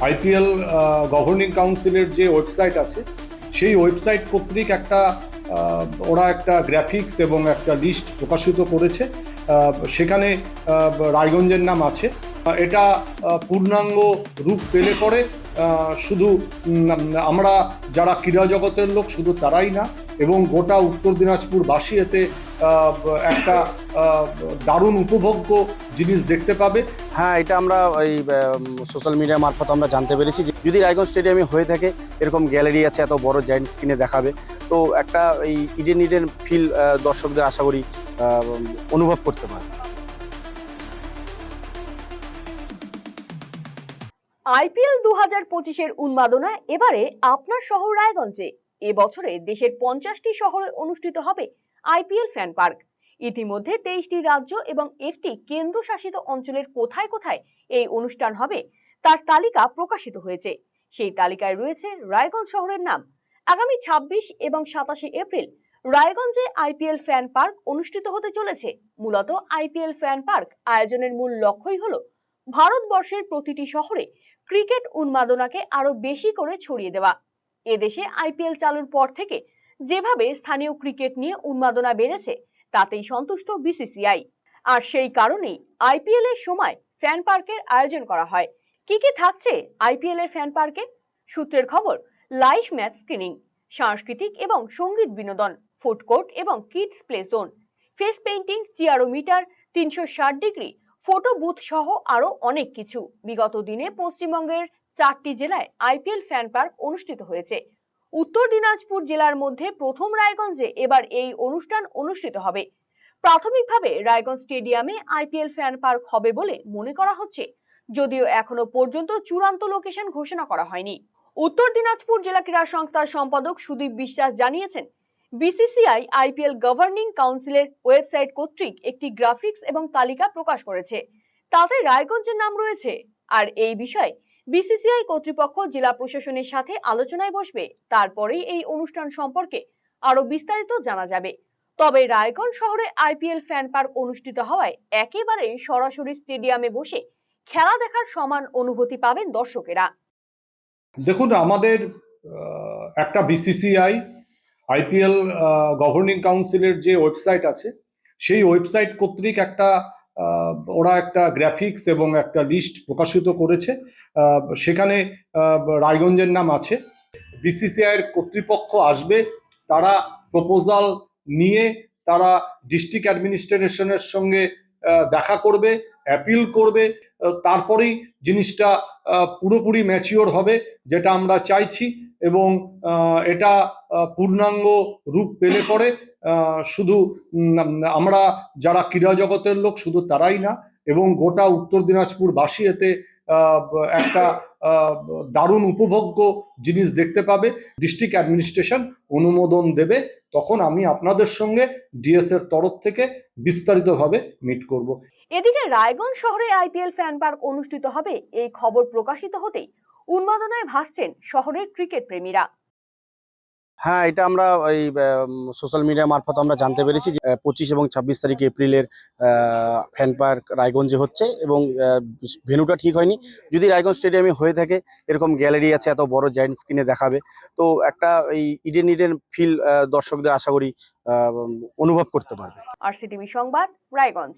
IPL governing কাউন্সিলের যে website আছে সেই ওয়েবসাইট কর্তৃক ওরা একটা গ্রাফিক্স এবং একটা লিস্ট প্রকাশিত করেছে। সেখানে রায়গঞ্জের নাম আছে। এটা পূর্ণাঙ্গ রূপ পেলে পরে শুধু আমরা যারা ক্রীড়া জগতের লোক শুধু তারাই না, এবং গোটা উত্তর দিনাজপুরবাসী এতে একটা দারুণ উপভোগ্য জিনিস দেখতে পাবে। হ্যাঁ, এটা আমরা ওই সোশ্যাল মিডিয়া মারফত আমরা জানতে পেরেছি যে যদি রায়গঞ্জ স্টেডিয়ামে হয়ে থাকে, এরকম গ্যালারি আছে, এত বড় জায়েন্ট স্ক্রিনে দেখাবে, তো একটা এই ইডেন ফিল দর্শকদের আশা করি অনুভব করতে পারে। আইপিএল 2025-এর উন্মাদনা এবারে আপনার শহর রায়গঞ্জে। এবছরে দেশের 50টি শহরে অনুষ্ঠিত হবে আইপিএল ফ্যান পার্ক। ইতিমধ্যে 23টি রাজ্য এবং একটি কেন্দ্রশাসিত অঞ্চলের কোথায় কোথায় এই অনুষ্ঠান হবে তার তালিকা প্রকাশিত হয়েছে। সেই তালিকায় রয়েছে রায়গঞ্জ শহরের নাম। আগামী 26 এবং 27 এপ্রিল রায়গঞ্জে আইপিএল ফ্যান পার্ক অনুষ্ঠিত হতে চলেছে। মূলত আইপিএল ফ্যান পার্ক আয়োজনের মূল লক্ষ্যই হলো ভারতবর্ষের প্রতিটি শহরে ক্রিকেট উন্মাদনাকে আরো বেশি করে ছড়িয়ে দেওয়া। এদেশে আইপিএল চালুর পর থেকে যেভাবে স্থানীয় ক্রিকেট নিয়ে উন্মাদনা বেড়েছে তাতেই সন্তুষ্ট বিসিসিআই। আর সেই কারণেই আইপিএল এর সময় ফ্যান পার্কের আয়োজন করা হয়। কি কি থাকছে আইপিএল এর ফ্যান পার্কে? সূত্রের খবর, লাইভ ম্যাচ স্ক্রিনিং, সাংস্কৃতিক এবং সঙ্গীত বিনোদন, ফুড কোর্ট এবং kids play zone, face painting, cheerometer, 360 degree photo booth সহ আরো অনেক কিছু। বিগত দিনে পশ্চিমবঙ্গের 4টি জেলায় আইপিএল ফ্যান পার্ক অনুষ্ঠিত হয়েছে। উত্তর দিনাজপুর জেলার মধ্যে প্রথম রায়গঞ্জে এবার এই অনুষ্ঠান অনুষ্ঠিত হবে। প্রাথমিকভাবে রায়গঞ্জ স্টেডিয়ামে আইপিএল ফ্যান পার্ক হবে বলে মনে করা হচ্ছে, যদিও এখনো পর্যন্ত চূড়ান্ত লোকেশন ঘোষণা করা হয়নি। উত্তর দিনাজপুর জেলা ক্রীড়া সংস্থার সম্পাদক সুদীপ বিশ্বাস জানিয়েছেন, বিসিসিআই আইপিএল গভর্নিং কাউন্সিলের ওয়েবসাইট কর্তৃক একটি গ্রাফিক্স এবং তালিকা প্রকাশ করেছে, তাতে রায়গঞ্জের নাম রয়েছে। আর এই বিষয়ে বিসিসিআই কর্তৃপক্ষ জেলা প্রশাসনের সাথে আলোচনায় বসবে, তারপরেই এই অনুষ্ঠান সম্পর্কে আরো বিস্তারিত জানা যাবে। তবে রায়গঞ্জ শহরে আইপিএল ফ্যান পার্ক অনুষ্ঠিত হওয়ায় একেবারে সরাসরি স্টেডিয়ামে বসে খেলা দেখার সমান অনুভূতি পাবেন দর্শকেরা। দেখুন, আমাদের একটা বিসিসিআই আইপিএল গভর্নিং কাউন্সিলের যে ওয়েবসাইট আছে সেই ওয়েবসাইট কর্তৃক ওরা একটা গ্রাফিক্স এবং একটা লিস্ট প্রকাশিত করেছে। সেখানে রায়গঞ্জের নাম আছে। বিসিসিআইয়ের কর্তৃপক্ষ আসবে, তারা প্রপোজাল নিয়ে তারা ডিস্ট্রিক্ট অ্যাডমিনিস্ট্রেশনের সঙ্গে দেখা করবে, অ্যাপিল করবে, তারপরেই জিনিসটা পুরোপুরি ম্যাচিওর হবে, যেটা আমরা চাইছি। এবং এটা পূর্ণাঙ্গ রূপ পেলে পরে শুধু আমরা যারা ক্রীড়া জগতের লোক শুধু তারাই না, এবং গোটা উত্তর দিনাজপুরবাসী এতে একটা দারুণ উপভোগ্য জিনিস দেখতে পাবে। ডিস্ট্রিক্ট অ্যাডমিনিস্ট্রেশন অনুমোদন দেবে, তখন আমি আপনাদের সঙ্গে ডিএস এর তরফ থেকে বিস্তারিতভাবে মিট করব। এদিকে রায়গঞ্জ শহরে আইপিএল ফ্যান পার্ক অনুষ্ঠিত হবে এই খবর প্রকাশিত হতেই উন্মাদনায় ভাসছেন শহরের ক্রিকেট প্রেমীরা। হ্যাঁ, এটা আমরা ওই সোশ্যাল মিডিয়া মারফত আমরা জানতে পেরেছি যে 25 এবং 26 তারিখ এপ্রিলের ফ্যান পার্ক রায়গঞ্জে হচ্ছে, এবং ভেন্যুটা ঠিক হয়নি। যদি রায়গঞ্জ স্টেডিয়ামে হয়ে থাকে, এরকম গ্যালারি আছে, এত বড় জায়েন্ট স্ক্রিনে দেখাবে, তো একটা এই ইডেন ফিল দর্শকদের আশা করি অনুভব করতে পারবে। আরসিটিভি সংবাদ, রায়গঞ্জ।